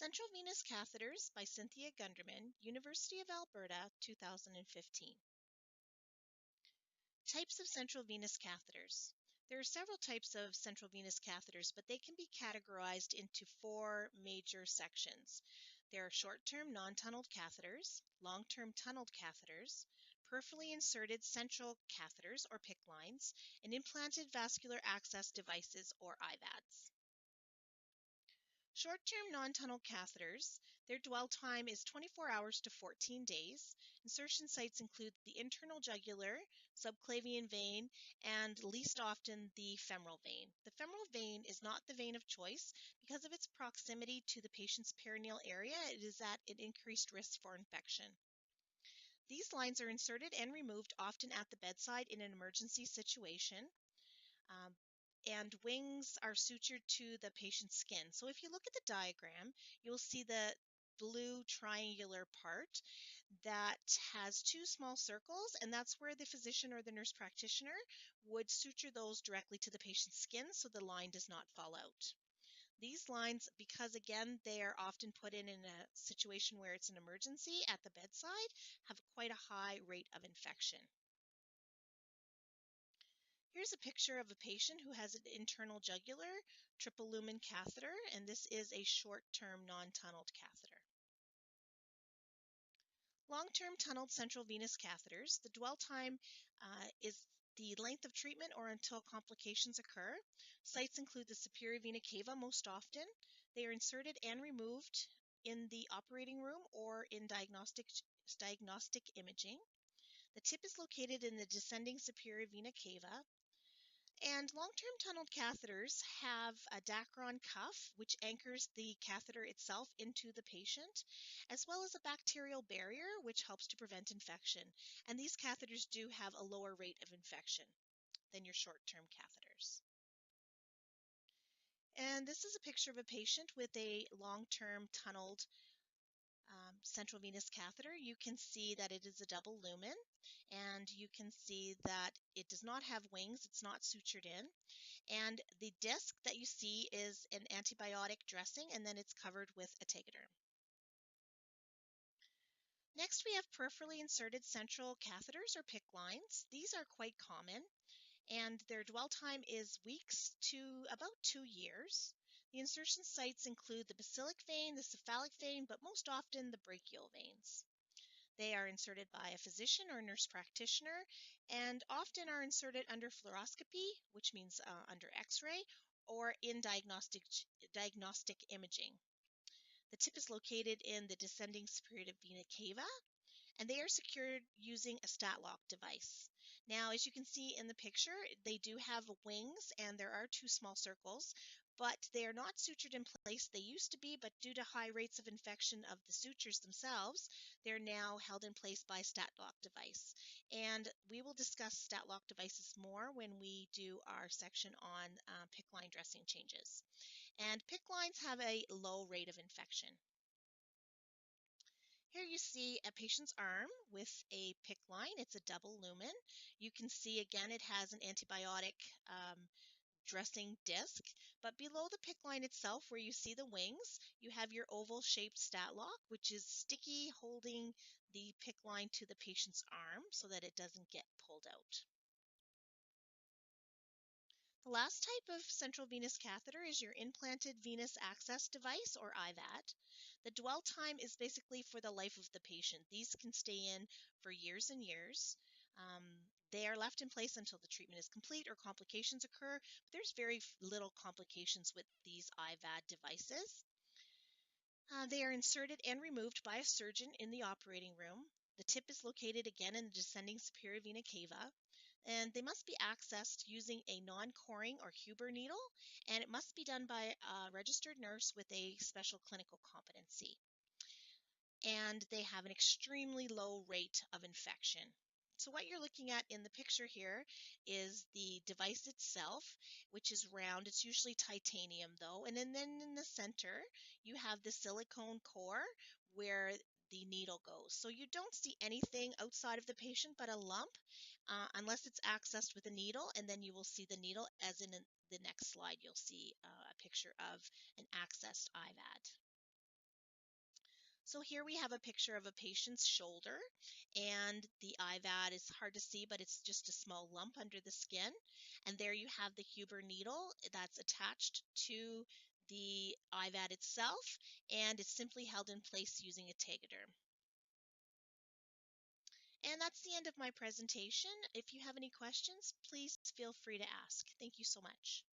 Central Venous Catheters by Cynthia Gunderman, University of Alberta, 2015. Types of central venous catheters. There are several types of central venous catheters, but they can be categorized into four major sections. There are short-term non-tunneled catheters, long-term tunneled catheters, peripherally inserted central catheters or PICC lines, and implanted vascular access devices or IVADs. Short-term non-tunnel catheters, their dwell time is 24 hours to 14 days. Insertion sites include the internal jugular, subclavian vein, and least often the femoral vein. The femoral vein is not the vein of choice because of its proximity to the patient's perineal area. It is at an increased risk for infection. These lines are inserted and removed often at the bedside in an emergency situation. And wings are sutured to the patient's skin. So if you look at the diagram, you'll see the blue triangular part that has two small circles, and that's where the physician or the nurse practitioner would suture those directly to the patient's skin so the line does not fall out. These lines, because again, they are often put in a situation where it's an emergency at the bedside, have quite a high rate of infection. Here's a picture of a patient who has an internal jugular triple lumen catheter, and this is a short-term non-tunneled catheter. Long-term tunneled central venous catheters, the dwell time is the length of treatment or until complications occur. Sites include the superior vena cava most often. They are inserted and removed in the operating room or in diagnostic imaging. The tip is located in the descending superior vena cava. And long-term tunneled catheters have a Dacron cuff, which anchors the catheter itself into the patient, as well as a bacterial barrier, which helps to prevent infection. And these catheters do have a lower rate of infection than your short-term catheters. And this is a picture of a patient with a long-term tunneled central venous catheter. You can see that it is a double lumen, and you can see that it does not have wings. It's not sutured in. And the disc that you see is an antibiotic dressing, and then it's covered with a tegaderm. Next, we have peripherally inserted central catheters or PICC lines. These are quite common, and their dwell time is weeks to about 2 years. The insertion sites include the basilic vein, the cephalic vein, but most often the brachial veins. They are inserted by a physician or nurse practitioner and often are inserted under fluoroscopy, which means under X-ray, or in diagnostic imaging. The tip is located in the descending superior vena cava, and they are secured using a stat-lock device. Now, as you can see in the picture, they do have wings and there are two small circles, but they are not sutured in place. They used to be, but due to high rates of infection of the sutures themselves, they're now held in place by a stat-lock device. And we will discuss stat-lock devices more when we do our section on PICC line dressing changes. And PICC lines have a low rate of infection. Here you see a patient's arm with a PICC line. It's a double lumen. You can see again it has an antibiotic dressing disc, but below the PICC line itself where you see the wings, you have your oval-shaped stat lock, which is sticky, holding the PICC line to the patient's arm so that it doesn't get pulled out. The last type of central venous catheter is your implanted venous access device, or IVAD. The dwell time is basically for the life of the patient. These can stay in for years and years. They are left in place until the treatment is complete or complications occur, but there's very little complications with these IVAD devices. They are inserted and removed by a surgeon in the operating room. The tip is located again in the descending superior vena cava, and they must be accessed using a non-coring or Huber needle, and it must be done by a registered nurse with a special clinical competency. And they have an extremely low rate of infection. So what you're looking at in the picture here is the device itself, which is round. It's usually titanium though. And then in the center, you have the silicone core where the needle goes. So you don't see anything outside of the patient but a lump unless it's accessed with a needle, and then you will see the needle, as in the next slide you'll see a picture of an accessed IVAD. So here we have a picture of a patient's shoulder, and the IVAD is hard to see, but it's just a small lump under the skin. And there you have the Huber needle that's attached to the IVAD itself, and it's simply held in place using a tegaderm. And that's the end of my presentation. If you have any questions, please feel free to ask. Thank you so much.